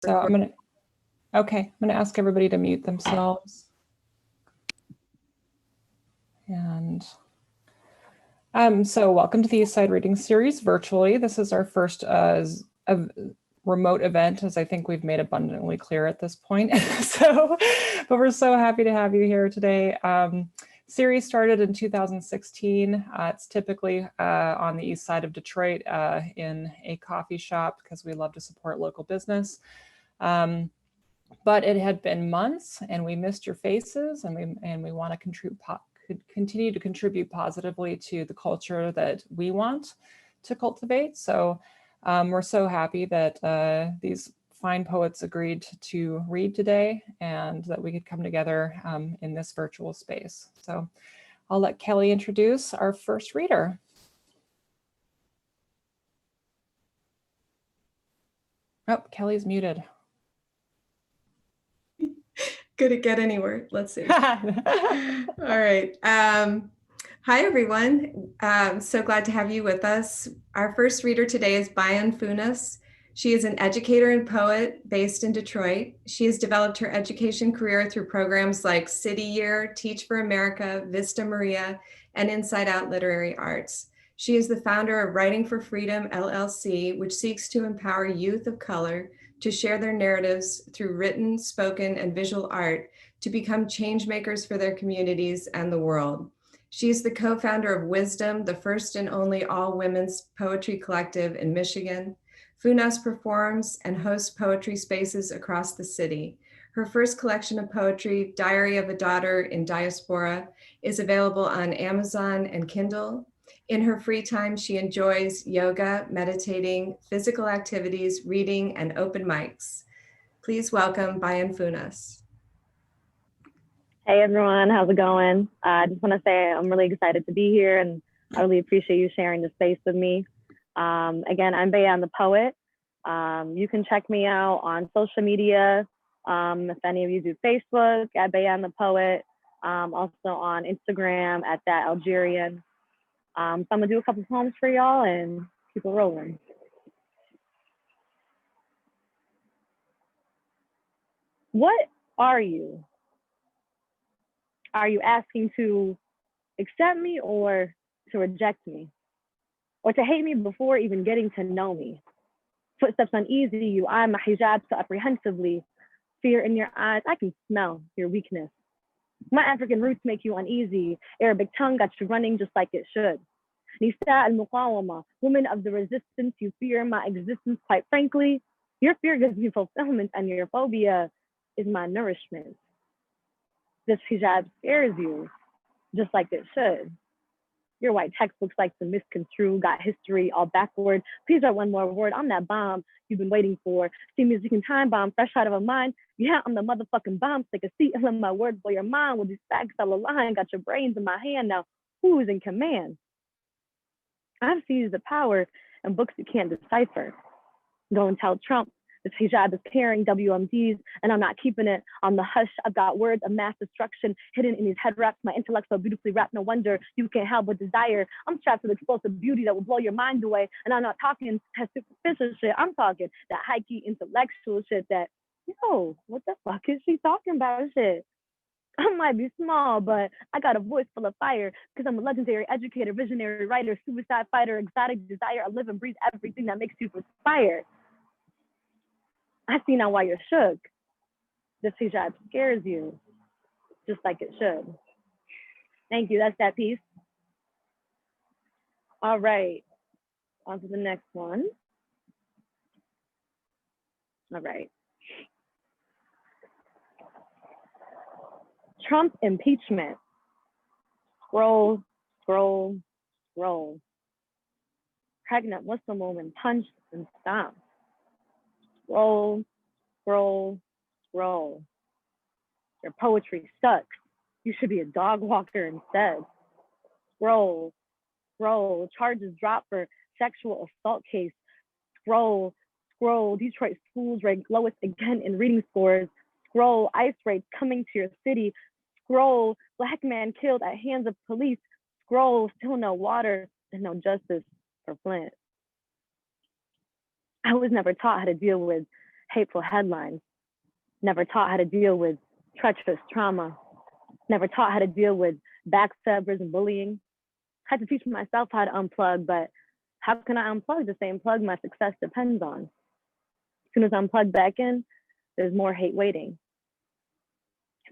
So I'm gonna ask everybody to mute themselves. And so welcome to the East Side Reading Series virtually. This is our first remote event, as I think we've made abundantly clear at this point. But we're so happy to have you here today. Series started in 2016. It's typically on the east side of Detroit in a coffee shop because we love to support local business. But it had been months and we missed your faces, and we want to continue to contribute positively to the culture that we want to cultivate. So we're so happy that these fine poets agreed to read today and that we could come together in this virtual space. So I'll let Kelly introduce our first reader. Oh, Kelly's muted. Could it get anywhere? Let's see. All right. Hi, everyone. So glad to have you with us. Our first reader today is Bayan Funas. She is an educator and poet based in Detroit. She has developed her education career through programs like City Year, Teach for America, Vista Maria, and Inside Out Literary Arts. She is the founder of Writing for Freedom, LLC, which seeks to empower youth of color to share their narratives through written, spoken, and visual art to become change makers for their communities and the world. She is the co-founder of Wisdom, the first and only all-women's poetry collective in Michigan. Funas performs and hosts poetry spaces across the city. Her first collection of poetry, Diary of a Daughter in Diaspora, is available on Amazon and Kindle. In her free time, she enjoys yoga, meditating, physical activities, reading, and open mics. Please welcome Bayan Funas. Hey everyone, how's it going? I just want to say I'm really excited to be here and I really appreciate you sharing the space with me. Again, I'm Bayan the Poet. You can check me out on social media. If any of you do Facebook, at Bayan the Poet. Also on Instagram at That Algerian. So I'm gonna do a couple poems for y'all and keep it rolling. What are you? Are you asking to accept me or to reject me? Or to hate me before even getting to know me? Footsteps uneasy, you eye my hijab so apprehensively. Fear in your eyes, I can smell your weakness. My African roots make you uneasy. Arabic tongue got you running just like it should. Nisa al-Muqawama, woman of the resistance, you fear my existence. Quite frankly, your fear gives me fulfillment and your phobia is my nourishment. This hijab scares you, just like it should. Your white textbooks like to misconstrue, got history all backward. Please write one more word. I'm that bomb you've been waiting for. See music and time bomb, fresh out of a mind. Yeah, I'm the motherfucking bomb. Take a seat and let my words blow your mind. With these facts all aligned, got your brains in my hand. Now, who's in command? I've seized the power and books you can't decipher. Go and tell Trump this hijab is carrying WMDs and I'm not keeping it on the hush. I've got words of mass destruction hidden in these head wraps. My intellect so beautifully wrapped, no wonder you can't help but desire. I'm strapped with explosive beauty that will blow your mind away. And I'm not talking that superficial shit. I'm talking that high-key intellectual shit that, yo, what the fuck is she talking about shit? I might be small, but I got a voice full of fire because I'm a legendary educator, visionary writer, suicide fighter, exotic desire. I live and breathe everything that makes you perspire. I see now why you're shook. This hijab scares you, just like it should. Thank you, that's that piece. All right, on to the next one. All right. Trump impeachment. Scroll, scroll, scroll. Pregnant Muslim woman punched and stomped. Scroll, scroll, scroll. Your poetry sucks. You should be a dog walker instead. Scroll, scroll. Charges dropped for sexual assault case. Scroll, scroll. Detroit schools ranked lowest again in reading scores. Scroll, ICE raids coming to your city. Scroll, Black man killed at hands of police. Scroll, still no water and no justice for Flint. I was never taught how to deal with hateful headlines. Never taught how to deal with treacherous trauma. Never taught how to deal with backstabbers and bullying. Had to teach myself how to unplug, but how can I unplug the same plug my success depends on? As soon as I unplug back in, there's more hate waiting.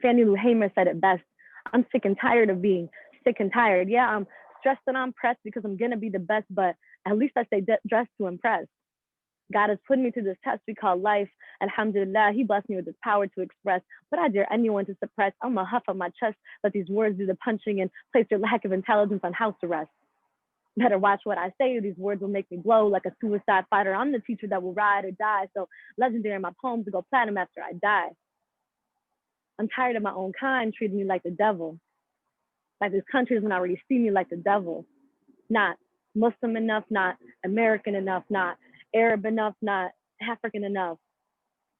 Fannie Lou Hamer said it best. I'm sick and tired of being sick and tired. Yeah, I'm stressed and I'm pressed because I'm gonna be the best, but at least I stay dressed to impress. God has put me through this test we call life. Alhamdulillah, he blessed me with this power to express. But I dare anyone to suppress. I'm a huff on my chest. Let these words do the punching and place your lack of intelligence on house arrest. Better watch what I say, or these words will make me glow like a suicide fighter. I'm the teacher that will ride or die. So legendary, my poems will go platinum after I die. I'm tired of my own kind treating me like the devil. Like this country doesn't already see me like the devil. Not Muslim enough, not American enough, not Arab enough, not African enough.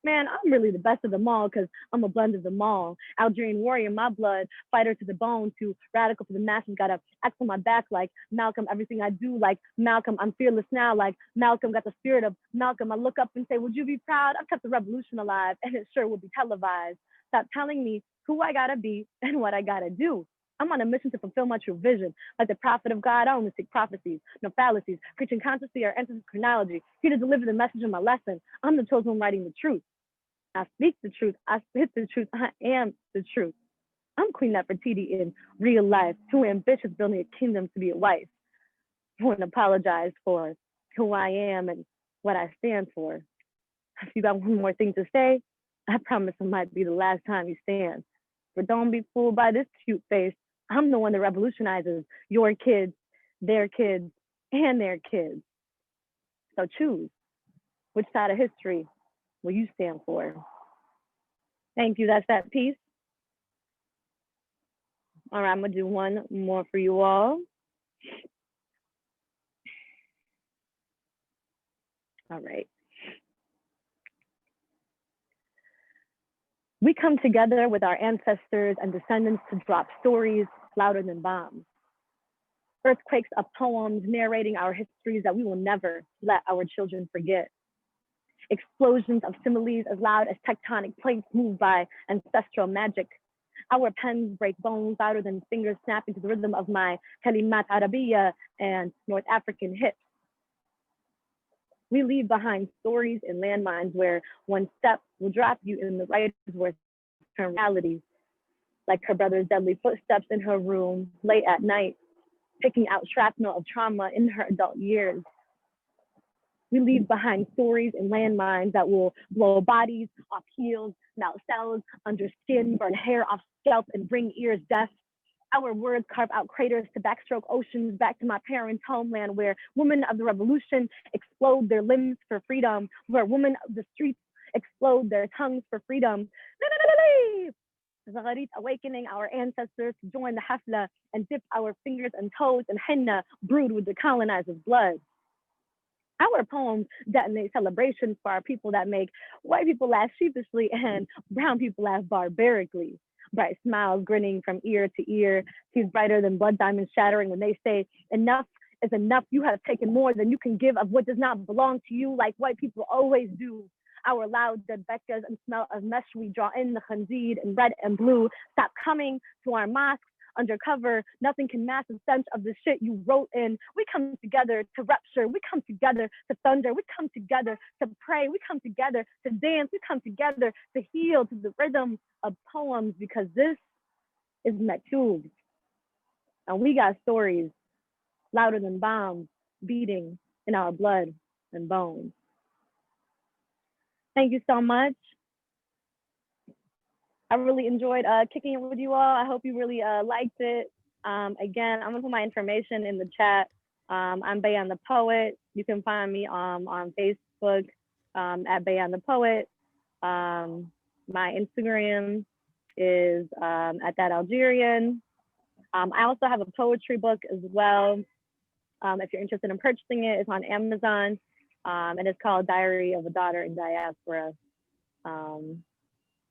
Man, I'm really the best of them all because I'm a blend of them all. Algerian warrior, my blood, fighter to the bone, too radical for the masses, got a axe on my back like Malcolm, everything I do like Malcolm, I'm fearless now like Malcolm, got the spirit of Malcolm. I look up and say, would you be proud? I've kept the revolution alive and it sure will be televised. Stop telling me who I gotta be and what I gotta do. I'm on a mission to fulfill my true vision. Like the prophet of God, I only seek prophecies, no fallacies, preaching consciously or ancestral chronology, here to deliver the message of my lesson. I'm the chosen one writing the truth. I speak the truth, I spit the truth, I am the truth. I'm Queen Nefertiti in real life, too ambitious building a kingdom to be a wife. I wouldn't apologize for who I am and what I stand for. If you got one more thing to say, I promise it might be the last time you stand. But don't be fooled by this cute face. I'm the one that revolutionizes your kids, their kids, and their kids. So choose, which side of history will you stand for? Thank you, that's that piece. All right, I'm gonna do one more for you all. All right. We come together with our ancestors and descendants to drop stories louder than bombs. Earthquakes of poems narrating our histories that we will never let our children forget. Explosions of similes as loud as tectonic plates moved by ancestral magic. Our pens break bones louder than fingers snapping to the rhythm of my Kalimat Arabiya and North African hips. We leave behind stories and landmines where one step will drop you in the writer's worst reality, like her brother's deadly footsteps in her room late at night, picking out shrapnel of trauma in her adult years. We leave behind stories and landmines that will blow bodies off heels, melt cells under skin, burn hair off scalp, and bring ears deaf. Our words carve out craters to backstroke oceans back to my parents' homeland, where women of the revolution explode their limbs for freedom, where women of the streets explode their tongues for freedom. Zagharit awakening our ancestors to join the hafla and dip our fingers and toes in henna brewed with the colonizer's blood. Our poems detonate celebrations for our people that make white people laugh sheepishly and brown people laugh barbarically. Bright smiles grinning from ear to ear, teeth brighter than blood diamonds shattering when they say, enough is enough, you have taken more than you can give of what does not belong to you, like white people always do. Our loud debekas and smell of mesh we draw in the khanzid in red and blue. Stop coming to our mosques undercover. Nothing can mask the sense of the shit you wrote in. We come together to rupture. We come together to thunder. We come together to pray. We come together to dance. We come together to heal to the rhythm of poems, because this is Maktub. And we got stories louder than bombs beating in our blood and bones. Thank you so much. I really enjoyed kicking it with you all. I hope you really liked it. Again, I'm gonna put my information in the chat. I'm Bayan the Poet. You can find me on Facebook at Bayan the Poet. My Instagram is at that Algerian. I also have a poetry book as well. If you're interested in purchasing it, it's on Amazon. And it's called Diary of a Daughter in Diaspora.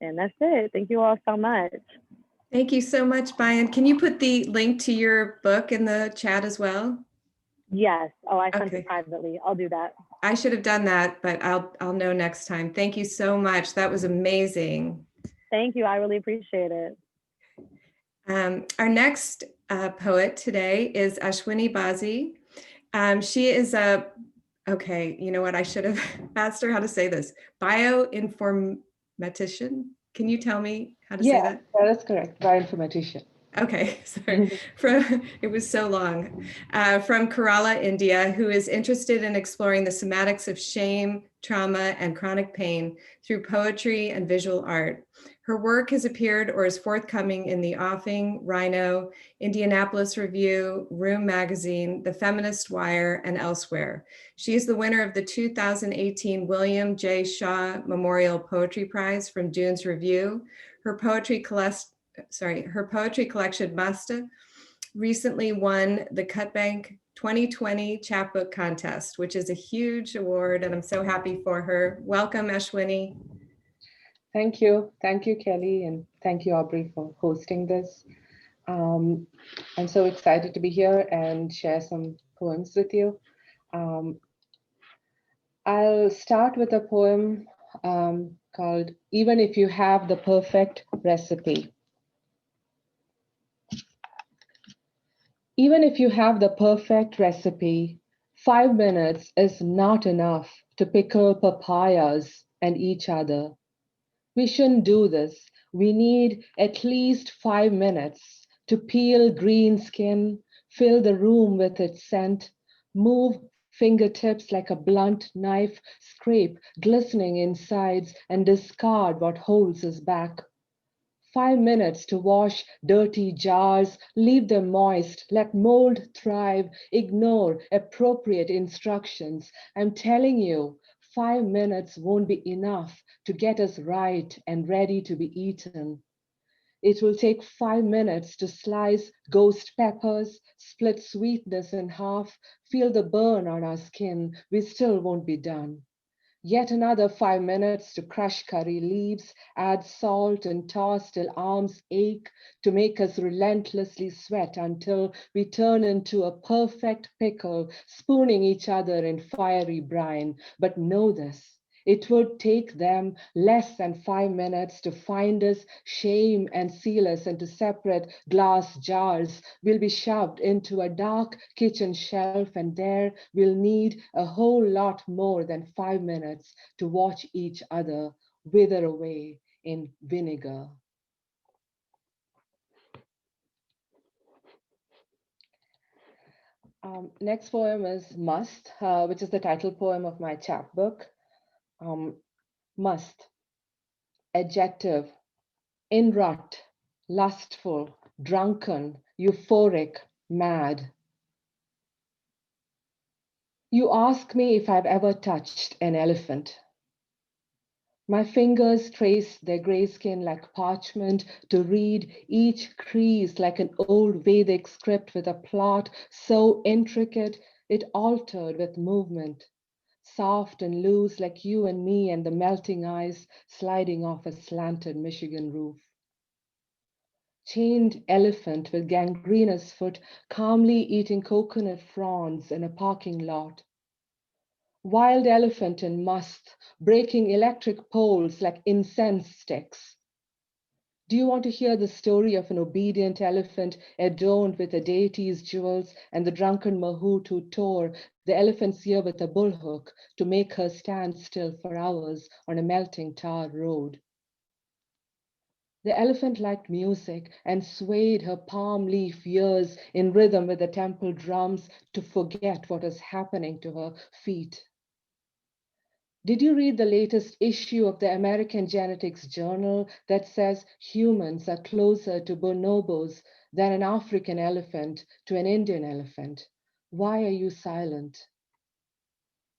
And that's it. Thank you all so much. Thank you so much, Bayan. Can you put the link to your book in the chat as well? Yes. Oh, I sent it privately. I'll do that. I should have done that, but I'll know next time. Thank you so much. That was amazing. Thank you. I really appreciate it. Our next poet today is Ashwini Bhasi. She is okay, you know what? I should have asked her how to say this. Bioinformatician. Can you tell me how to say that? Yeah, that's correct. Bioinformatician. Okay, sorry. It was so long. From Kerala, India, who is interested in exploring the somatics of shame, trauma, and chronic pain through poetry and visual art. Her work has appeared or is forthcoming in The Offing, Rhino, Indianapolis Review, Room Magazine, The Feminist Wire, and elsewhere. She is the winner of the 2018 William J. Shaw Memorial Poetry Prize from Dunes Review. Her poetry collection, Masta, recently won the Cutbank 2020 Chapbook Contest, which is a huge award, and I'm so happy for her. Welcome, Ashwini. Thank you. Thank you, Kelly, and thank you, Aubrey, for hosting this. I'm so excited to be here and share some poems with you. I'll start with a poem called Even If You Have the Perfect Recipe. Even if you have the perfect recipe, 5 minutes is not enough to pickle papayas and each other. We shouldn't do this. We need at least 5 minutes to peel green skin, fill the room with its scent, move fingertips like a blunt knife, scrape glistening insides, and discard what holds us back. 5 minutes to wash dirty jars, leave them moist, let mold thrive, ignore appropriate instructions. I'm telling you, 5 minutes won't be enough to get us right and ready to be eaten. It will take 5 minutes to slice ghost peppers, split sweetness in half, feel the burn on our skin. We still won't be done. Yet another 5 minutes to crush curry leaves, add salt and toss till arms ache, to make us relentlessly sweat until we turn into a perfect pickle, spooning each other in fiery brine. But know this, it would take them less than 5 minutes to find us, shame, and seal us into separate glass jars. We'll be shoved into a dark kitchen shelf, and there we'll need a whole lot more than 5 minutes to watch each other wither away in vinegar. Next poem is Must, which is the title poem of my chapbook. Must, adjective, in rut, lustful, drunken, euphoric, mad. You ask me if I've ever touched an elephant. My fingers trace their gray skin like parchment to read each crease like an old Vedic script with a plot so intricate it altered with movement, soft and loose like you and me and the melting ice sliding off a slanted Michigan roof. Chained elephant with gangrenous foot calmly eating coconut fronds in a parking lot. Wild elephant in must, breaking electric poles like incense sticks. Do you want to hear the story of an obedient elephant adorned with a deity's jewels and the drunken mahout who tore the elephant's ear with a bullhook to make her stand still for hours on a melting tar road? The elephant liked music and swayed her palm leaf ears in rhythm with the temple drums to forget what was happening to her feet. Did you read the latest issue of the American Genetics Journal that says humans are closer to bonobos than an African elephant to an Indian elephant? Why are you silent?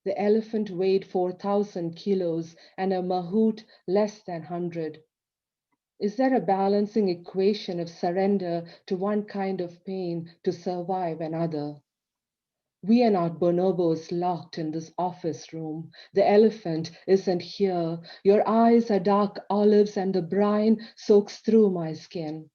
The elephant weighed 4,000 kilos and a mahout less than 100. Is there a balancing equation of surrender to one kind of pain to survive another? We are not bonobos locked in this office room. The elephant isn't here. Your eyes are dark olives and the brine soaks through my skin.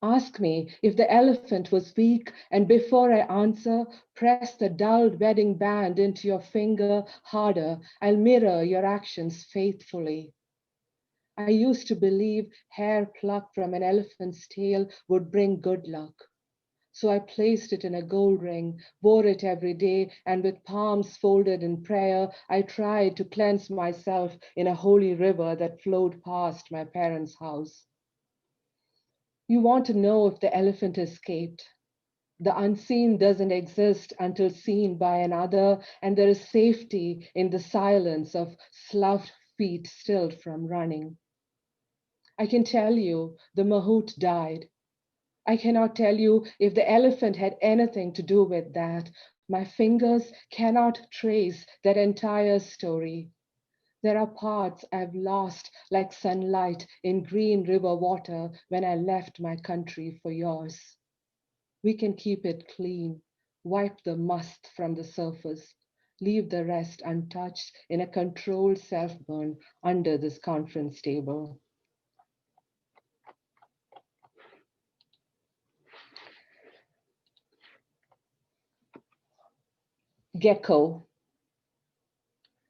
Ask me if the elephant was weak, and before I answer, press the dulled wedding band into your finger harder. I'll mirror your actions faithfully. I used to believe hair plucked from an elephant's tail would bring good luck. So I placed it in a gold ring, wore it every day, and with palms folded in prayer, I tried to cleanse myself in a holy river that flowed past my parents' house. You want to know if the elephant escaped. The unseen doesn't exist until seen by another, and there is safety in the silence of sloughed feet stilled from running. I can tell you the mahout died. I cannot tell you if the elephant had anything to do with that. My fingers cannot trace that entire story. There are parts I've lost, like sunlight in green river water when I left my country for yours. We can keep it clean, wipe the must from the surface, leave the rest untouched in a controlled self-burn under this conference table. Gecko.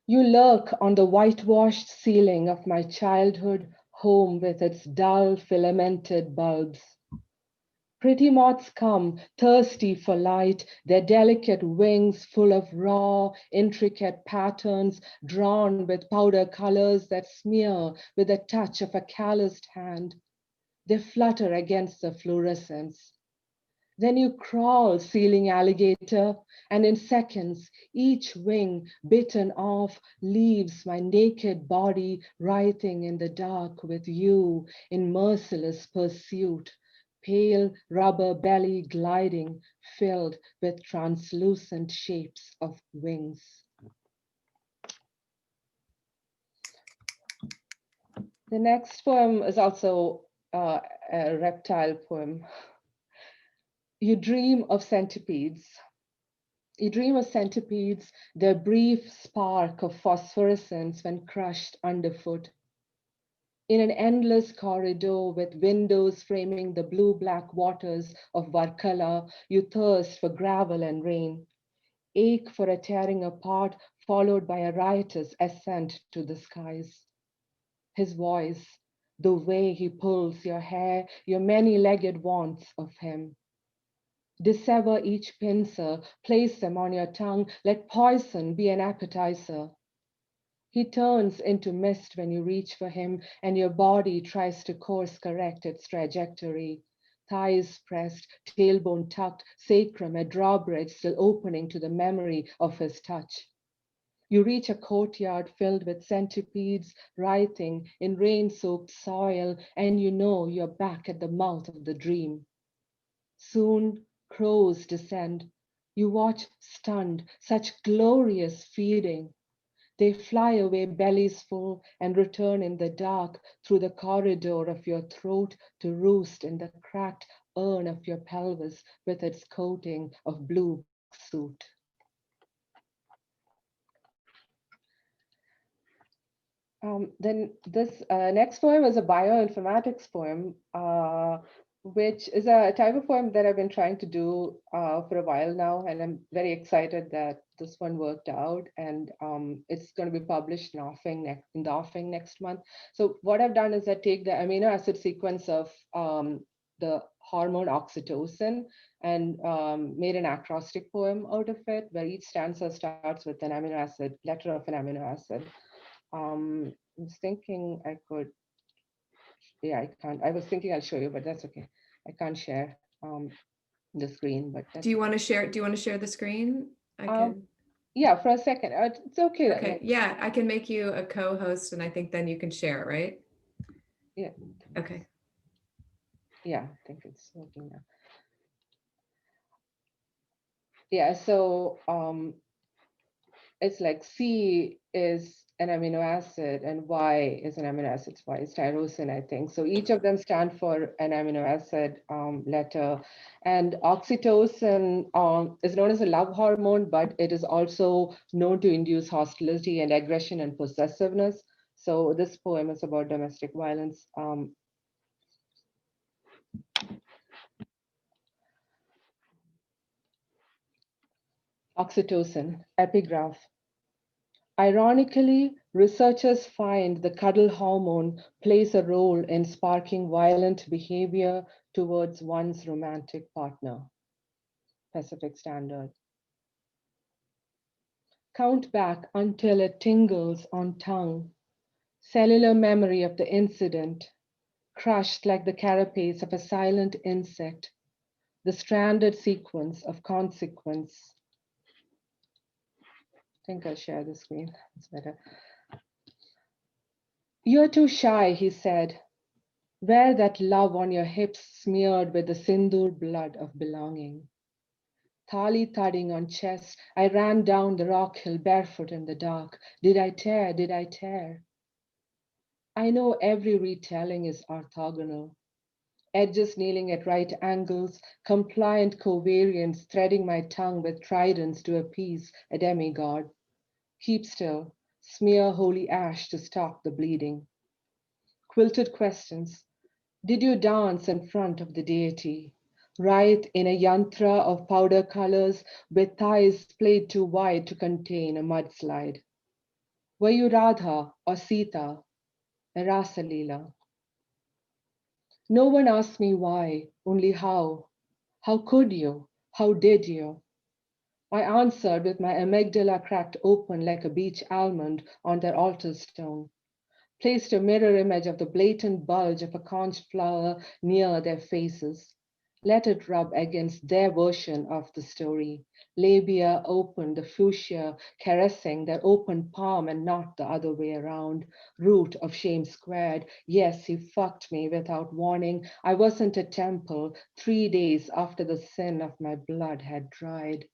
You lurk on the whitewashed ceiling of my childhood home with its dull filamented bulbs. Pretty moths come, thirsty for light, their delicate wings full of raw, intricate patterns drawn with powder colors that smear with the touch of a calloused hand. They flutter against the fluorescence. Then you crawl, ceiling alligator, and in seconds, each wing bitten off leaves my naked body writhing in the dark with you in merciless pursuit, pale rubber belly gliding, filled with translucent shapes of wings. The next poem is also a reptile poem. You dream of centipedes. You dream of centipedes, their brief spark of phosphorescence when crushed underfoot. In an endless corridor with windows framing the blue-black waters of Varkala, you thirst for gravel and rain, ache for a tearing apart followed by a riotous ascent to the skies. His voice, the way he pulls your hair, your many-legged wants of him. Dissever each pincer, place them on your tongue, let poison be an appetizer. He turns into mist when you reach for him, and your body tries to course correct its trajectory. Thighs pressed, tailbone tucked, sacrum a drawbridge still opening to the memory of his touch. You reach a courtyard filled with centipedes writhing in rain-soaked soil, and you know you're back at the mouth of the dream. Soon crows descend. You watch stunned, such glorious feeding. They fly away bellies full and return in the dark through the corridor of your throat to roost in the cracked urn of your pelvis with its coating of blue suit. Then this next poem is a bioinformatics poem, which is a type of poem that I've been trying to do for a while now, and I'm very excited that this one worked out, and it's going to be published in the offing next month. So what I've done is I take the amino acid sequence of the hormone oxytocin and made an acrostic poem out of it, where each stanza starts with an amino acid, letter of an amino acid. I was thinking I could, yeah, I can't. I was thinking I'll show you, but that's okay. I can't share the screen, but that's Do you want to share? Do you want to share the screen? I can. Yeah, for a second. It's okay. Okay. Yeah, I can make you a co-host, and I think then you can share, right? Yeah. Okay. Yeah, I think it's working now. Yeah, so it's like C is an amino acid and Y is an amino acid. Y is tyrosine, I think. So each of them stand for an amino acid letter. And oxytocin is known as a love hormone, but it is also known to induce hostility and aggression and possessiveness. So this poem is about domestic violence. Oxytocin, epigraph. Ironically, researchers find the cuddle hormone plays a role in sparking violent behavior towards one's romantic partner. Pacific Standard. Count back until it tingles on tongue. Cellular memory of the incident, crushed like the carapace of a silent insect, the stranded sequence of consequence. I think I'll share the screen, it's better. You're too shy, he said. Wear that love on your hips smeared with the sindoor blood of belonging. Thali thudding on chest, I ran down the rock hill barefoot in the dark. Did I tear? Did I tear? I know every retelling is orthogonal. Edges kneeling at right angles, compliant covariants threading my tongue with tridents to appease a demigod. Keep still, smear holy ash to stop the bleeding. Quilted questions. Did you dance in front of the deity? Writhe in a yantra of powder colors with thighs played too wide to contain a mudslide? Were you Radha or Sita, a Rasa Leela? No one asked me why, only how. How could you? How did you? I answered with my amygdala cracked open like a beach almond on their altar stone. Placed a mirror image of the blatant bulge of a conch flower near their faces. Let it rub against their version of the story. Labia open, the fuchsia caressing their open palm and not the other way around. Root of shame squared. Yes, he fucked me without warning. I wasn't a temple 3 days after the sin of my blood had dried.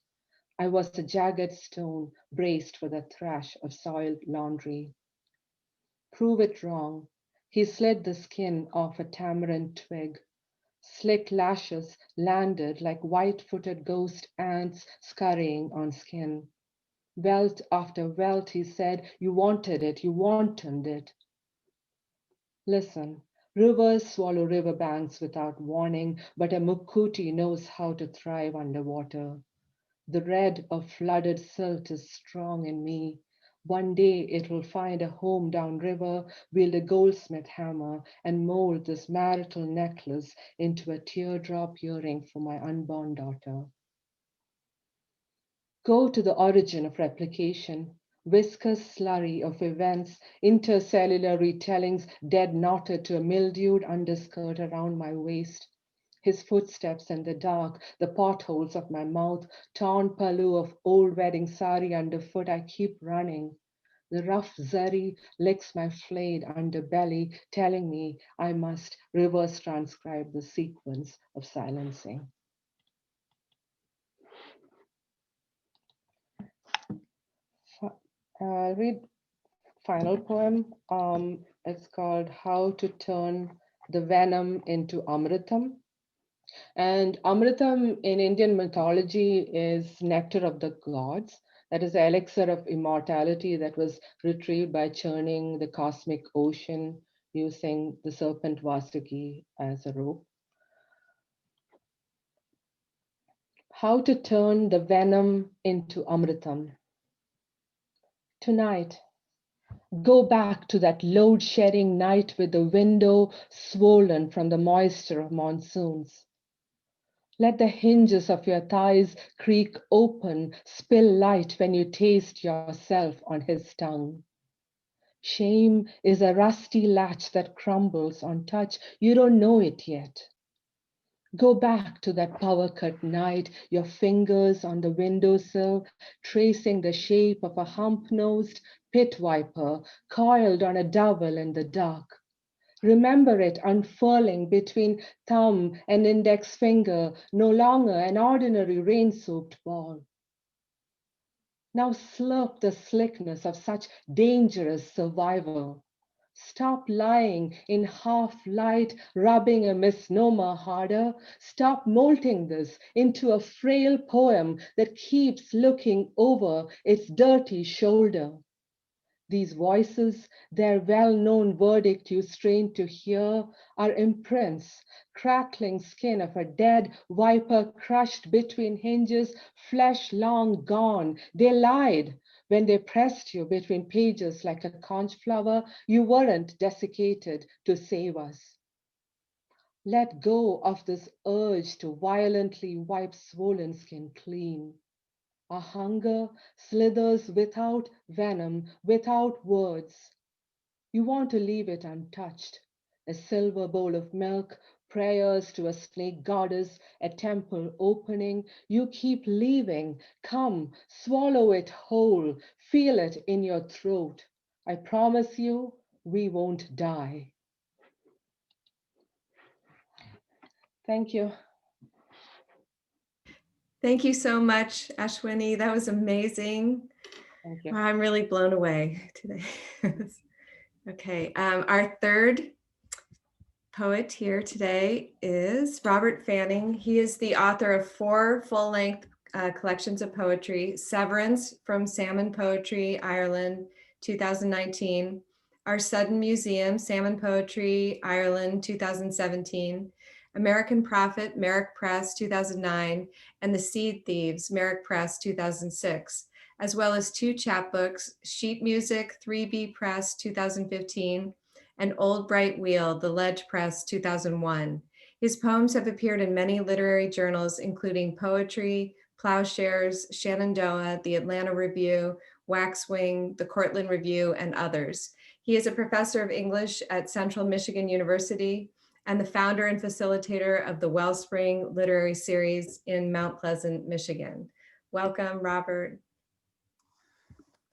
I was a jagged stone braced for the thrash of soiled laundry. Prove it wrong. He slid the skin off a tamarind twig. Slick lashes landed like white-footed ghost ants scurrying on skin. Welt after welt, he said, you wanted it, you wanted it. Listen, rivers swallow riverbanks without warning, but a mukuti knows how to thrive underwater. The red of flooded silt is strong in me. One day it will find a home downriver, wield a goldsmith hammer, and mold this marital necklace into a teardrop earring for my unborn daughter. Go to the origin of replication, viscous slurry of events, intercellular retellings dead knotted to a mildewed underskirt around my waist. His footsteps in the dark, the potholes of my mouth, torn pallu of old wedding sari underfoot, I keep running. The rough zari licks my flayed underbelly, telling me I must reverse transcribe the sequence of silencing. I'll read final poem. It's called How to Turn the Venom into Amritam. And Amritam in Indian mythology is nectar of the gods. That is the elixir of immortality that was retrieved by churning the cosmic ocean using the serpent Vasuki as a rope. How to turn the venom into Amritam. Tonight, go back to that load-shedding night with the window swollen from the moisture of monsoons. Let the hinges of your thighs creak open, spill light when you taste yourself on his tongue. Shame is a rusty latch that crumbles on touch. You don't know it yet. Go back to that power-cut night, your fingers on the windowsill, tracing the shape of a hump-nosed pit viper coiled on a dowel in the dark. Remember it unfurling between thumb and index finger, no longer an ordinary rain-soaked ball. Now slurp the slickness of such dangerous survival. Stop lying in half light, rubbing a misnomer harder. Stop molting this into a frail poem that keeps looking over its dirty shoulder. These voices, their well-known verdict you strain to hear, are imprints, crackling skin of a dead viper crushed between hinges, flesh long gone. They lied when they pressed you between pages like a conch flower. You weren't desiccated to save us. Let go of this urge to violently wipe swollen skin clean. Our hunger slithers without venom, without words. You want to leave it untouched. A silver bowl of milk, prayers to a snake goddess, a temple opening. You keep leaving. Come, swallow it whole. Feel it in your throat. I promise you, we won't die. Thank you. Thank you so much, Ashwini. That was amazing. Thank you. Wow, I'm really blown away today. Okay, our third poet here today is Robert Fanning. He is the author of 4 full-length collections of poetry: Severance from Salmon Poetry, Ireland, 2019, Our Sudden Museum, Salmon Poetry, Ireland, 2017, American Prophet, Merrick Press, 2009, and The Seed Thieves, Merrick Press, 2006, as well as 2 chapbooks, Sheet Music, 3B Press, 2015, and Old Bright Wheel, The Ledge Press, 2001. His poems have appeared in many literary journals, including Poetry, Plowshares, Shenandoah, The Atlanta Review, Waxwing, The Cortland Review, and others. He is a professor of English at Central Michigan University and the founder and facilitator of the Wellspring Literary Series in Mount Pleasant, Michigan. Welcome, Robert.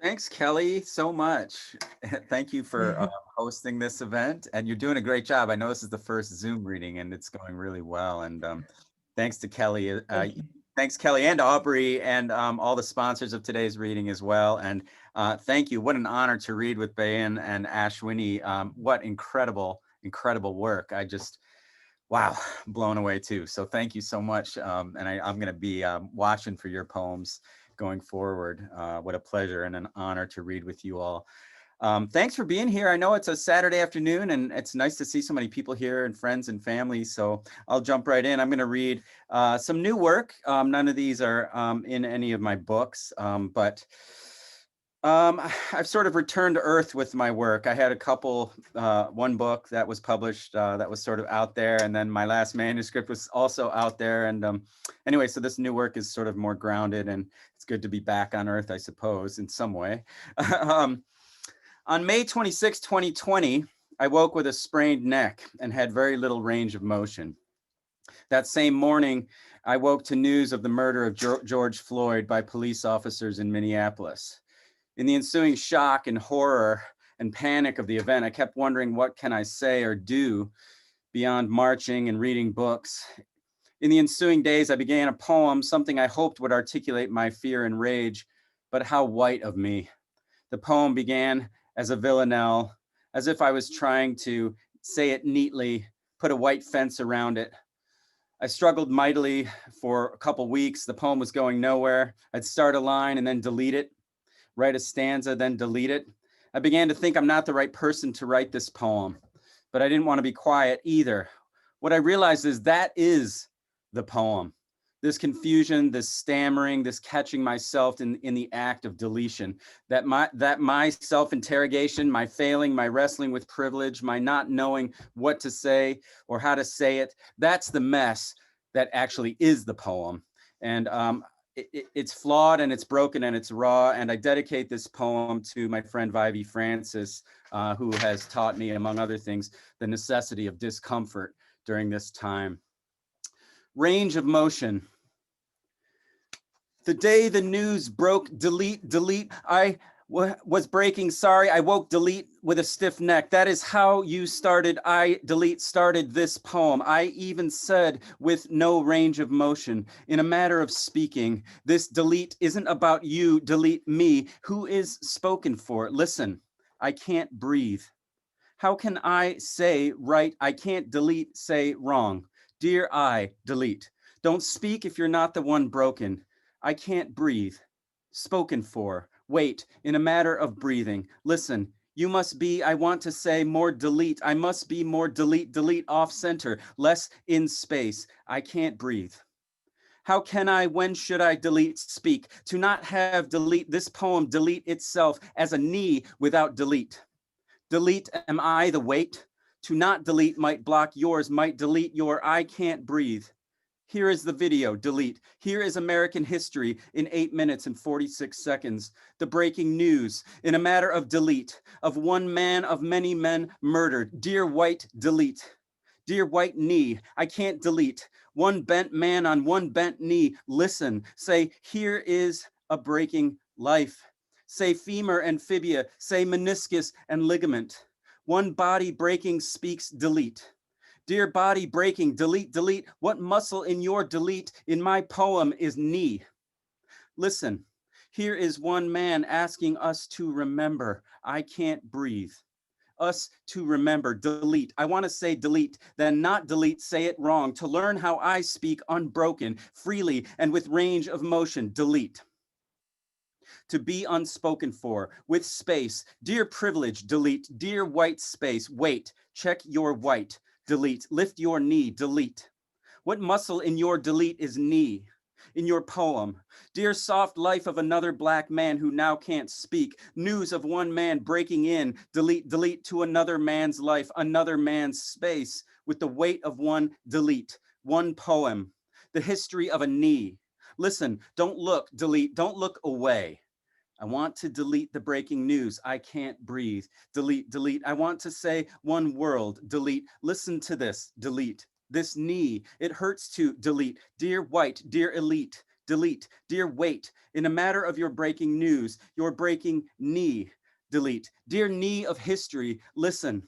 Thanks, Kelly, so much. Thank you for hosting this event, and you're doing a great job. I know this is the first Zoom reading, and it's going really well. And thanks to Kelly. Thanks, Kelly and Aubrey, and all the sponsors of today's reading as well. And thank you. What an honor to read with Bayan and Ashwini. What incredible, incredible work. I just, wow, blown away too. So thank you so much. And I'm going to be watching for your poems going forward. What a pleasure and an honor to read with you all. Thanks for being here. I know it's a Saturday afternoon and it's nice to see so many people here and friends and family. So I'll jump right in. I'm going to read some new work. None of these are in any of my books, but I've sort of returned to earth with my work. I had a couple, one book that was published that was sort of out there, and then my last manuscript was also out there. And anyway, so this new work is sort of more grounded, and it's good to be back on earth, I suppose, in some way. On May 26, 2020, I woke with a sprained neck and had very little range of motion. That same morning, I woke to news of the murder of George Floyd by police officers in Minneapolis. In the ensuing shock and horror and panic of the event, I kept wondering, what can I say or do beyond marching and reading books? In the ensuing days, I began a poem, something I hoped would articulate my fear and rage, but how white of me. The poem began as a villanelle, as if I was trying to say it neatly, put a white fence around it. I struggled mightily for a couple weeks. The poem was going nowhere. I'd start a line and then delete it, write a stanza, then delete it. I began to think I'm not the right person to write this poem, but I didn't want to be quiet either. What I realized is that is the poem. This confusion, this stammering, this catching myself in the act of deletion, that my self-interrogation, my failing, my wrestling with privilege, my not knowing what to say or how to say it, that's the mess that actually is the poem. And it's flawed and it's broken and it's raw. And I dedicate this poem to my friend Vivi Francis, who has taught me, among other things, the necessity of discomfort during this time. Range of motion. The day the news broke, delete, I was breaking, sorry, I woke, delete with a stiff neck. That is how you started, started this poem. I even said with no range of motion. In a matter of speaking, this delete isn't about you, delete me. Who is spoken for? Listen, I can't breathe. How can I say right? I can't delete, say wrong. Dear I, delete. Don't speak if you're not the one broken. I can't breathe. Spoken for. Wait, in a matter of breathing. Listen, you must be, I want to say, more delete. I must be more delete, delete off center, less in space. I can't breathe. How can I, when should I delete, speak? To not have delete, this poem delete itself as a knee without delete. Delete, am I the weight? To not delete might block yours, might delete your I can't breathe. Here is the video, delete. Here is American history in 8 minutes and 46 seconds. The breaking news in a matter of delete, of one man of many men murdered. Dear white, delete. Dear white knee, I can't delete. One bent man on one bent knee, listen, say, here is a breaking life. Say femur and fibia, say meniscus and ligament. One body breaking speaks delete. Dear body breaking, delete, delete. What muscle in your delete in my poem is knee? Listen, here is one man asking us to remember, I can't breathe. Us to remember, delete. I want to say delete, then not delete, say it wrong. To learn how I speak unbroken, freely, and with range of motion, delete. To be unspoken for, with space. Dear privilege, delete. Dear white space, wait, check your white, delete. Lift your knee, delete. What muscle in your delete is knee? In your poem, dear soft life of another black man who now can't speak, news of one man breaking in, delete, delete to another man's life, another man's space, with the weight of one delete, one poem, the history of a knee. Listen, don't look, delete, don't look away. I want to delete the breaking news. I can't breathe. Delete, delete. I want to say one world. Delete. Listen to this. Delete. This knee. It hurts to delete. Dear white, dear elite. Delete. Dear weight. In a matter of your breaking news, your breaking knee. Delete. Dear knee of history. Listen.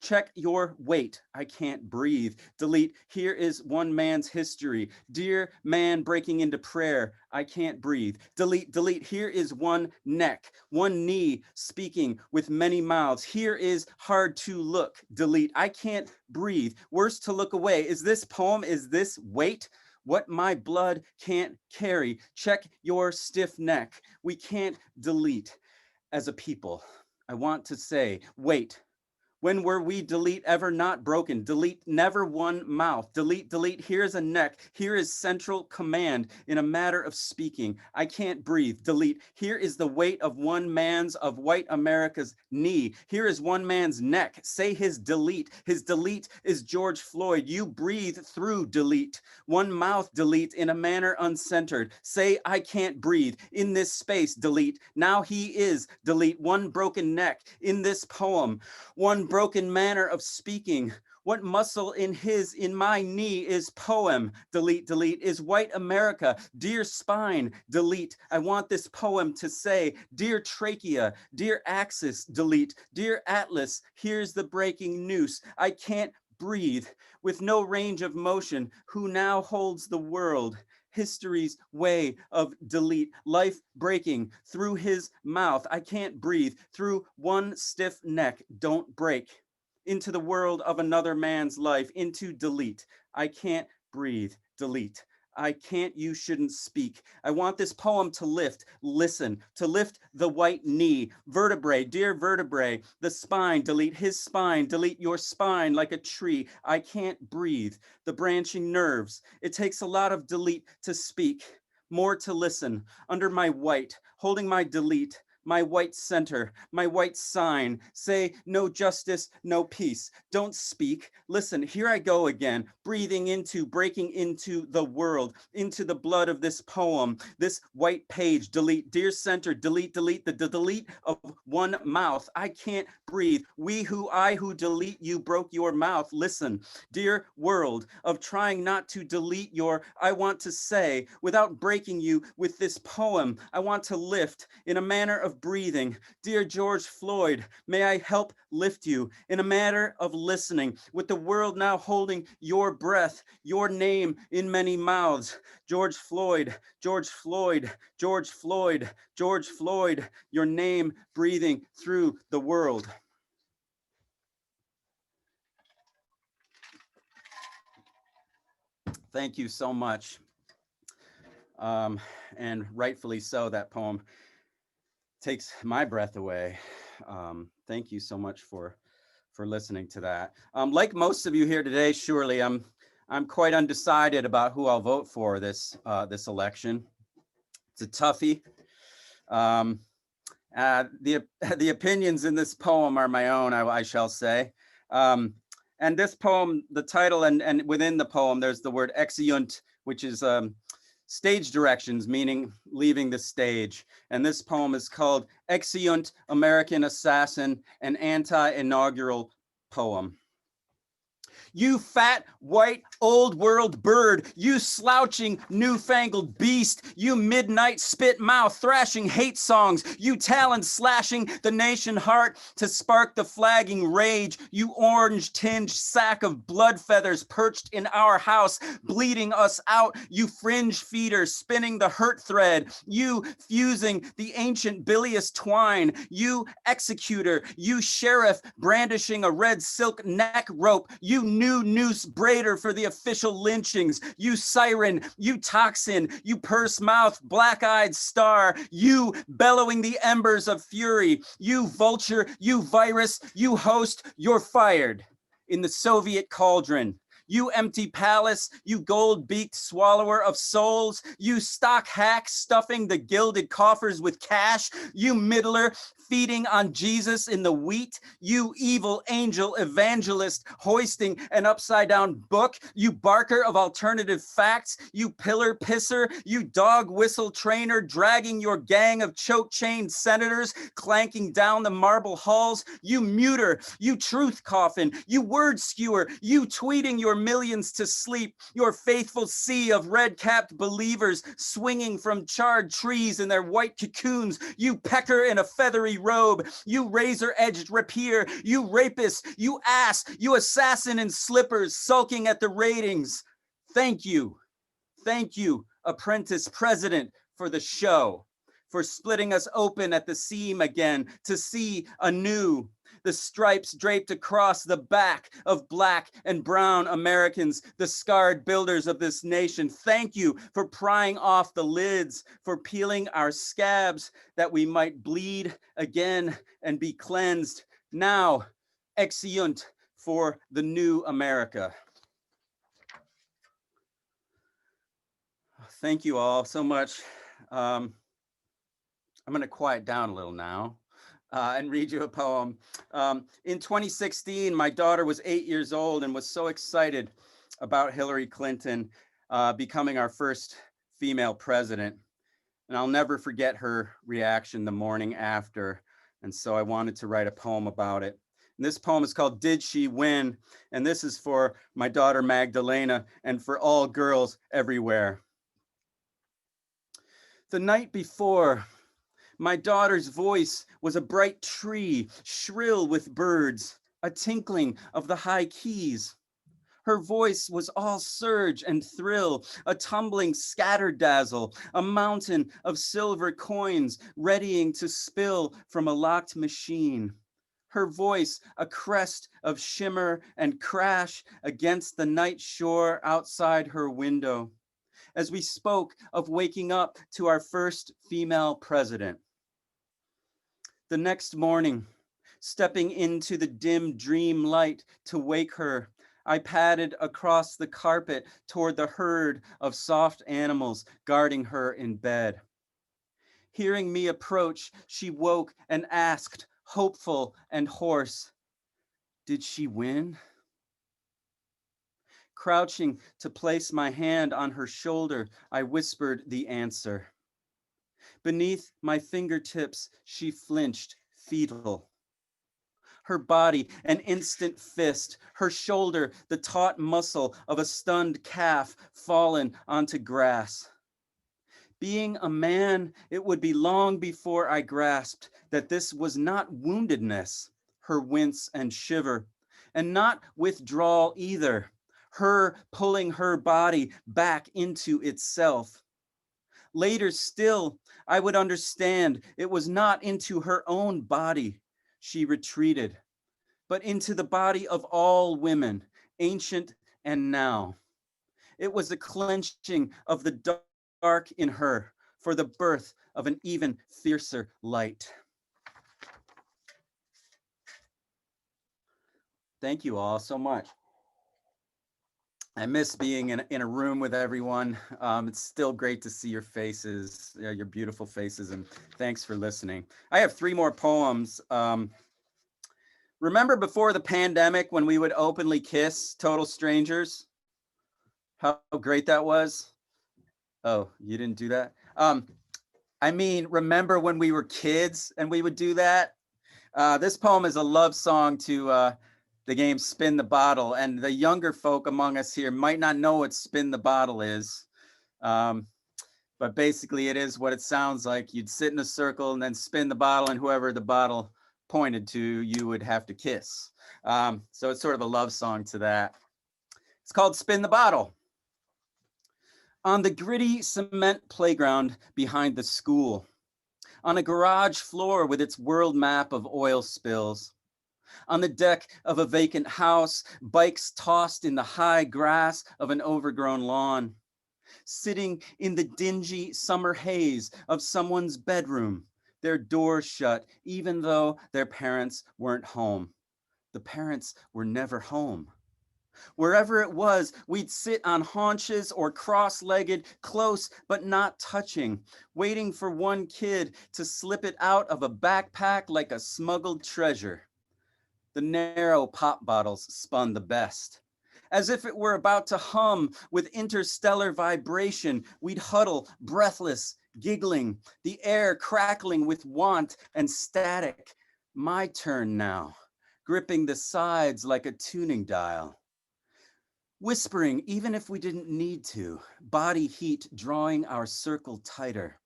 Check your weight. I can't breathe. Delete. Here is one man's history. Dear man breaking into prayer. I can't breathe. Delete, delete. Here is one neck, one knee speaking with many mouths. Here is hard to look. Delete. I can't breathe. Worse to look away. Is this poem? Is this weight? What my blood can't carry. Check your stiff neck. We can't delete as a people. I want to say, wait. When were we delete ever not broken? Delete never one mouth. Delete, delete. Here's a neck. Here is central command in a matter of speaking. I can't breathe. Delete. Here is the weight of one man's, of white America's knee. Here is one man's neck. Say his delete. His delete is George Floyd. You breathe through delete. One mouth delete in a manner uncentered. Say I can't breathe. In this space, delete. Now he is delete. One broken neck in this poem. One broken manner of speaking. What muscle in my knee is poem, delete, delete, is white America, dear spine, delete. I want this poem to say, dear trachea, dear axis, delete, dear atlas, here's the breaking noose. I can't breathe with no range of motion. Who now holds the world? History's way of delete, life breaking through his mouth. I can't breathe through one stiff neck. Don't break into the world of another man's life, into delete. I can't breathe. Delete. I can't, you shouldn't speak. I want this poem to lift, listen, to lift the white knee, vertebrae, dear vertebrae, the spine, delete his spine, delete your spine like a tree. I can't breathe. The branching nerves. It takes a lot of delete to speak, more to listen, under my white, holding my delete, my white center, my white sign, say no justice, no peace. Don't speak. Listen, here I go again, breathing into, breaking into the world, into the blood of this poem, this white page, delete, dear center, delete, delete, the delete of one mouth. I can't breathe. I who delete you broke your mouth. Listen, dear world of trying not to delete your, I want to say, without breaking you with this poem, I want to lift in a manner of breathing. Dear George Floyd, may I help lift you in a matter of listening, with the world now holding your breath, your name in many mouths. George Floyd, George Floyd, George Floyd, George Floyd, your name breathing through the world. Thank you so much. And rightfully so, that poem takes my breath away. Thank you so much for listening to that. Like most of you here today, surely I'm quite undecided about who I'll vote for this election. It's a toughie. The opinions in this poem are my own, I shall say. And this poem, the title and within the poem, there's the word exeunt, which is stage directions, meaning leaving the stage. And this poem is called Exeunt, American Assassin, an anti-inaugural poem. You fat, white, old world bird, you slouching, newfangled beast, you midnight spit mouth thrashing hate songs, you talon slashing the nation heart to spark the flagging rage, you orange tinged sack of blood feathers perched in our house, bleeding us out, you fringe feeder spinning the hurt thread, you fusing the ancient bilious twine, you executor, you sheriff brandishing a red silk neck rope, you new noose braider for the official lynchings, you siren, you toxin, you purse mouth, black-eyed star, you bellowing the embers of fury, you vulture, you virus, you host, you're fired in the Soviet cauldron. You empty palace, you gold-beaked swallower of souls, you stock hack stuffing the gilded coffers with cash, you middler feeding on Jesus in the wheat, you evil angel evangelist hoisting an upside-down book, you barker of alternative facts, you pillar pisser, you dog whistle trainer dragging your gang of choke-chained senators clanking down the marble halls, you muter, you truth coffin, you word skewer, you tweeting your millions to sleep, your faithful sea of red-capped believers swinging from charred trees in their white cocoons, you pecker in a feathery robe, you razor-edged rapier, you rapist, you ass, you assassin in slippers sulking at the ratings. Thank you, apprentice president, for the show, for splitting us open at the seam again to see anew the stripes draped across the back of Black and brown Americans, the scarred builders of this nation. Thank you for prying off the lids, for peeling our scabs that we might bleed again and be cleansed. Now, exeunt for the new America. Thank you all so much. I'm going to quiet down a little now. And read you a poem. In 2016, my daughter was 8 years old and was so excited about Hillary Clinton becoming our first female president. And I'll never forget her reaction the morning after. And so I wanted to write a poem about it. And this poem is called Did She Win? And this is for my daughter Magdalena and for all girls everywhere. The night before, my daughter's voice was a bright tree, shrill with birds, a tinkling of the high keys. Her voice was all surge and thrill, a tumbling scatter dazzle, a mountain of silver coins readying to spill from a locked machine. Her voice, a crest of shimmer and crash against the night shore outside her window, as we spoke of waking up to our first female president. The next morning, stepping into the dim dream light to wake her, I padded across the carpet toward the herd of soft animals guarding her in bed. Hearing me approach, she woke and asked, hopeful and hoarse, "Did she win?" Crouching to place my hand on her shoulder, I whispered the answer. Beneath my fingertips, she flinched, fetal. Her body, an instant fist, her shoulder, the taut muscle of a stunned calf fallen onto grass. Being a man, it would be long before I grasped that this was not woundedness, her wince and shiver, and not withdrawal either, her pulling her body back into itself. Later still, I would understand it was not into her own body she retreated, but into the body of all women, ancient and now. It was a clenching of the dark in her, for the birth of an even fiercer light. Thank you all so much. I miss being in a room with everyone. It's still great to see your faces, your beautiful faces, and thanks for listening. I have 3 more poems. Remember before the pandemic when we would openly kiss total strangers? How great that was? Oh, you didn't do that? I mean, remember when we were kids and we would do that? This poem is a love song to the game Spin the Bottle, and the younger folk among us here might not know what Spin the Bottle is. But basically it is what it sounds like. You'd sit in a circle and then spin the bottle, and whoever the bottle pointed to, you would have to kiss. So it's sort of a love song to that. It's called Spin the Bottle. On the gritty cement playground behind the school, on a garage floor with its world map of oil spills, on the deck of a vacant house, bikes tossed in the high grass of an overgrown lawn, sitting in the dingy summer haze of someone's bedroom, their doors shut, even though their parents weren't home. The parents were never home. Wherever it was, we'd sit on haunches or cross-legged, close but not touching, waiting for one kid to slip it out of a backpack like a smuggled treasure. The narrow pop bottles spun the best. As if it were about to hum with interstellar vibration, we'd huddle, breathless, giggling, the air crackling with want and static. My turn now, gripping the sides like a tuning dial. Whispering, even if we didn't need to, body heat drawing our circle tighter.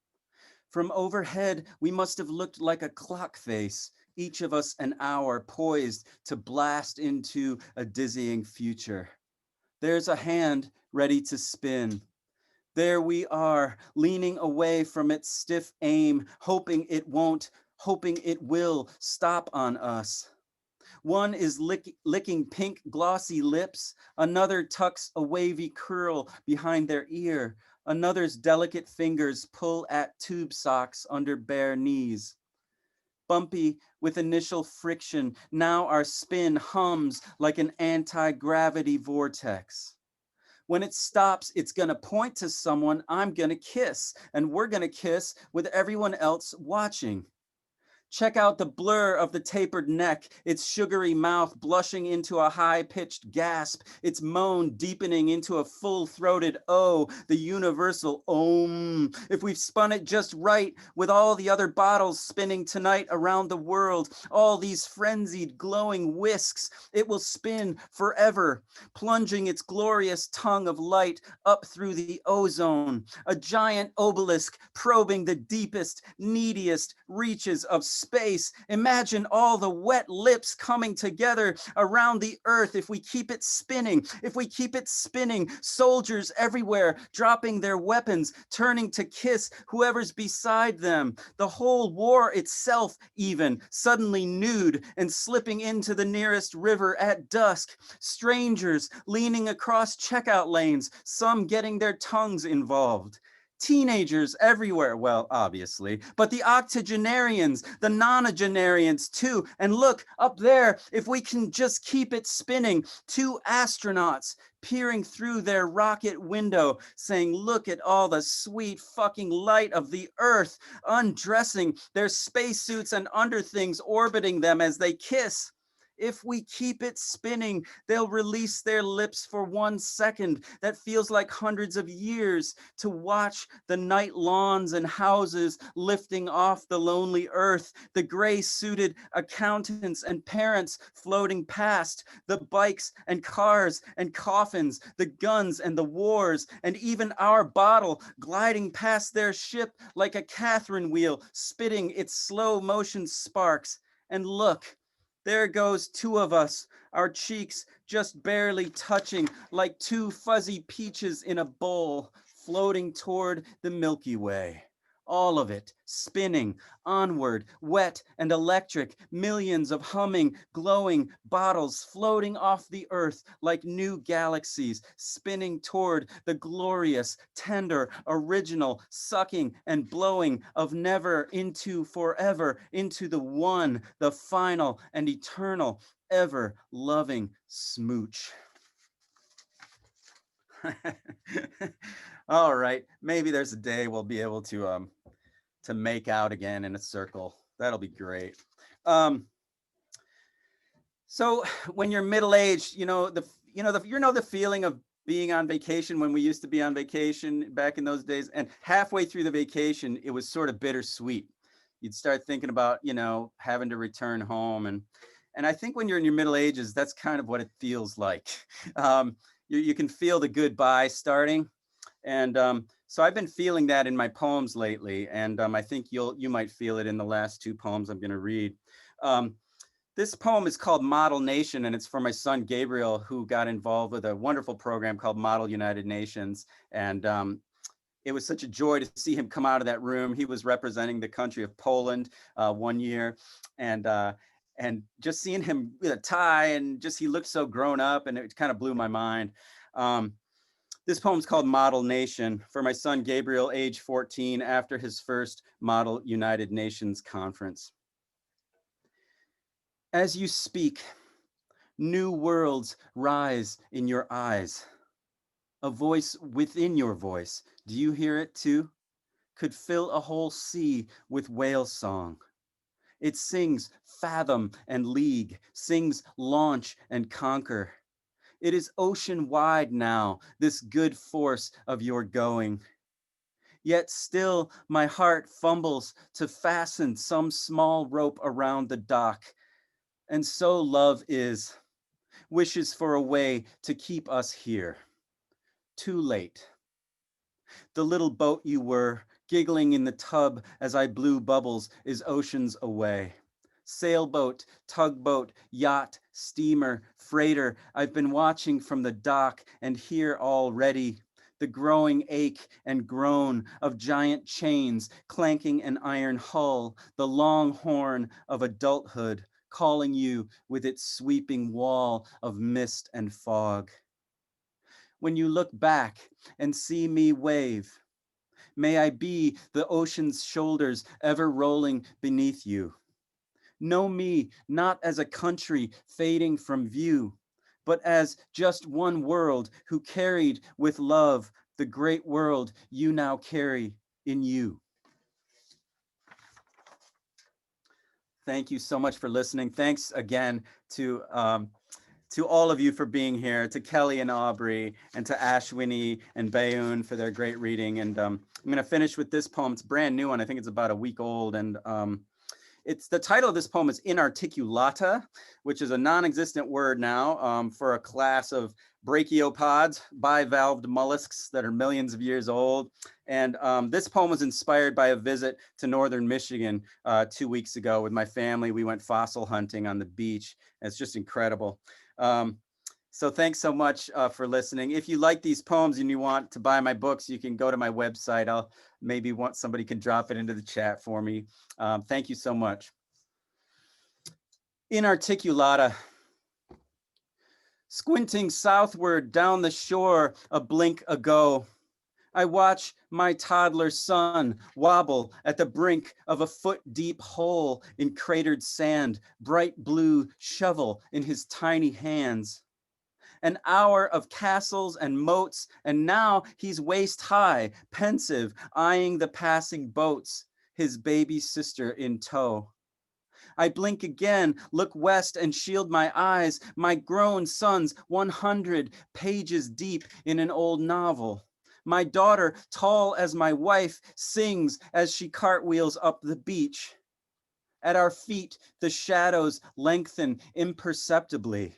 From overhead, we must have looked like a clock face, each of us an hour poised to blast into a dizzying future. There's a hand ready to spin. There we are, leaning away from its stiff aim, hoping it won't, hoping it will stop on us. One is licking pink glossy lips, another tucks a wavy curl behind their ear, another's delicate fingers pull at tube socks under bare knees. Bumpy with initial friction, now our spin hums like an anti-gravity vortex. When it stops, it's gonna point to someone I'm gonna kiss, and we're gonna kiss with everyone else watching. Check out the blur of the tapered neck, its sugary mouth blushing into a high-pitched gasp, its moan deepening into a full-throated O, the universal Om. If we've spun it just right, with all the other bottles spinning tonight around the world, all these frenzied, glowing whisks, it will spin forever, plunging its glorious tongue of light up through the ozone, a giant obelisk probing the deepest, neediest reaches of space. Imagine all the wet lips coming together around the earth if we keep it spinning. If we keep it spinning, soldiers everywhere dropping their weapons, turning to kiss whoever's beside them. The whole war itself even suddenly nude and slipping into the nearest river at dusk. Strangers leaning across checkout lanes, some getting their tongues involved. Teenagers everywhere, well, obviously, but the octogenarians, the nonagenarians too. And look up there, if we can just keep it spinning, 2 astronauts peering through their rocket window saying, look at all the sweet fucking light of the earth, undressing their spacesuits and underthings orbiting them as they kiss. If we keep it spinning, they'll release their lips for 1 second. That feels like hundreds of years to watch the night lawns and houses lifting off the lonely earth, the gray-suited accountants and parents floating past, the bikes and cars and coffins, the guns and the wars, and even our bottle gliding past their ship like a Catherine wheel, spitting its slow motion sparks. And look, there goes 2 of us, our cheeks just barely touching like 2 fuzzy peaches in a bowl, floating toward the Milky Way. all of it, spinning, onward, wet and electric, millions of humming, glowing bottles floating off the earth like new galaxies, spinning toward the glorious, tender, original, sucking and blowing of never into forever, into the one, the final and eternal, ever loving smooch. All right, maybe there's a day we'll be able to make out again in a circle. That'll be great. So when you're middle-aged, the feeling of being on vacation when we used to be on vacation back in those days, and halfway through the vacation, it was sort of bittersweet. You'd start thinking about, having to return home, and I think when you're in your middle ages, that's kind of what it feels like. You can feel the goodbye starting. And so I've been feeling that in my poems lately. And I think you might feel it in the last two poems I'm going to read. This poem is called Model Nation, and it's for my son, Gabriel, who got involved with a wonderful program called Model United Nations. And it was such a joy to see him come out of that room. He was representing the country of Poland one year. And just seeing him with a tie and he looked so grown up, and it kind of blew my mind. This poem's called Model Nation for my son, Gabriel, age 14, after his first Model United Nations conference. As you speak, new worlds rise in your eyes. A voice within your voice, do you hear it too? Could fill a whole sea with whale song. It sings fathom and league, sings launch and conquer. It is ocean wide now, this good force of your going. Yet still my heart fumbles to fasten some small rope around the dock. And so love is, wishes for a way to keep us here. Too late. The little boat you were, giggling in the tub as I blew bubbles, is oceans away. Sailboat, tugboat, yacht, steamer, freighter, I've been watching from the dock and here already. The growing ache and groan of giant chains clanking an iron hull, the long horn of adulthood calling you with its sweeping wall of mist and fog. When you look back and see me wave, may I be the ocean's shoulders ever rolling beneath you. Know me not as a country fading from view, but as just one world who carried with love the great world you now carry in you. Thank you so much for listening. Thanks again to all of you for being here, to Kelly and Aubrey, and to Ashwini and Bayan for their great reading. And I'm going to finish with this poem. It's a brand new one. I think it's about a week old. And it's the title of this poem is Inarticulata, which is a non-existent word now for a class of brachiopods, bivalved mollusks that are millions of years old. And this poem was inspired by a visit to northern Michigan 2 weeks ago with my family. We went fossil hunting on the beach. It's just incredible. So thanks so much for listening. If you like these poems and you want to buy my books, you can go to my website. I'll maybe somebody can drop it into the chat for me. Thank you so much. Inarticulata. Squinting southward down the shore a blink ago, I watch my toddler son wobble at the brink of a foot-deep hole in cratered sand, bright blue shovel in his tiny hands. An hour of castles and moats, and now he's waist high, pensive, eyeing the passing boats, his baby sister in tow. I blink again, look west and shield my eyes, my grown son's 100 pages deep in an old novel. My daughter, tall as my wife, sings as she cartwheels up the beach. At our feet, the shadows lengthen imperceptibly.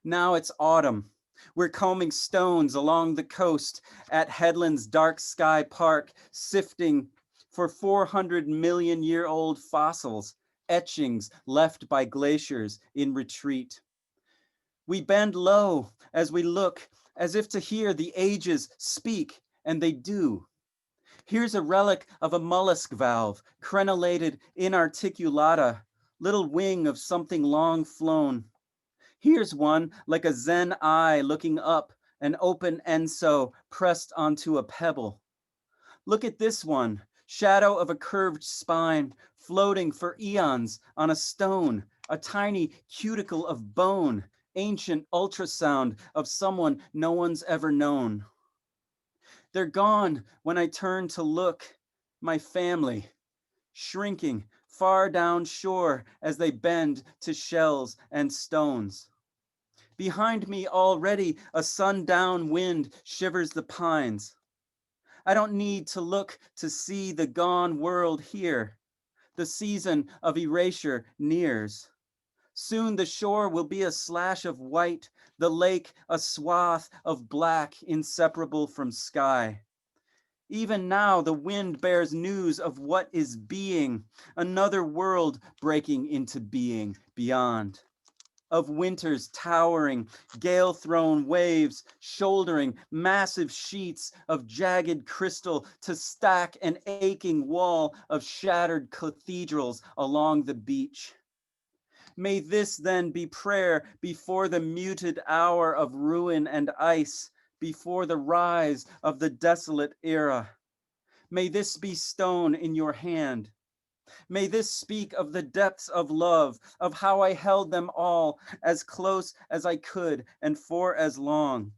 Now it's autumn. We're combing stones along the coast at Headland's Dark Sky Park, sifting for 400 million year old fossils, etchings left by glaciers in retreat. We bend low as we look, as if to hear the ages speak, and they do. Here's a relic of a mollusk valve, crenellated inarticulata, little wing of something long flown. Here's one like a Zen eye looking up, an open enso pressed onto a pebble. Look at this one, shadow of a curved spine, floating for eons on a stone, a tiny cuticle of bone, ancient ultrasound of someone no one's ever known. They're gone when I turn to look, my family, shrinking far down shore as they bend to shells and stones. Behind me already, a sundown wind shivers the pines. I don't need to look to see the gone world here. The season of erasure nears. Soon the shore will be a slash of white, the lake a swath of black inseparable from sky. Even now the wind bears news of what is being, another world breaking into being beyond. Of winters towering, gale-thrown waves, shouldering massive sheets of jagged crystal to stack an aching wall of shattered cathedrals along the beach. May this then be prayer before the muted hour of ruin and ice, before the rise of the desolate era. May this be stone in your hand. May this speak of the depths of love, of how I held them all as close as I could and for as long,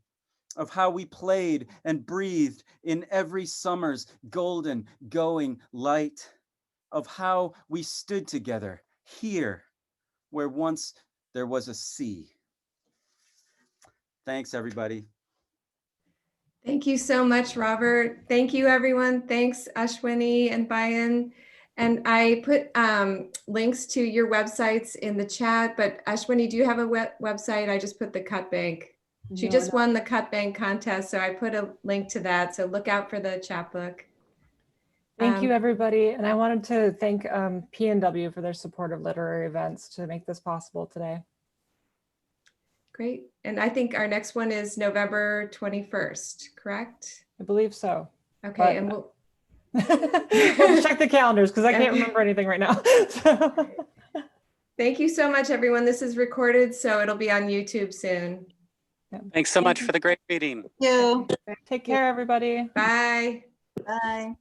of how we played and breathed in every summer's golden going light, of how we stood together here where once there was a sea. Thanks, everybody. Thank you so much, Robert. Thank you, everyone. Thanks, Ashwini and Bayan. And I put links to your websites in the chat, but Ashwini, do you have a website? I just put the Cut Bank. She just won the Cut Bank contest, so I put a link to that. So look out for the chapbook. Thank you, everybody. And I wanted to thank P&W for their support of literary events to make this possible today. Great. And I think our next one is November 21st, correct? I believe so. Okay, and we'll we'll check the calendars because I can't remember anything right now. Thank you so much, everyone. This is recorded, so it'll be on YouTube soon. Yeah. Thanks so much for the great reading. Thank you. Take care, everybody. Bye. Bye.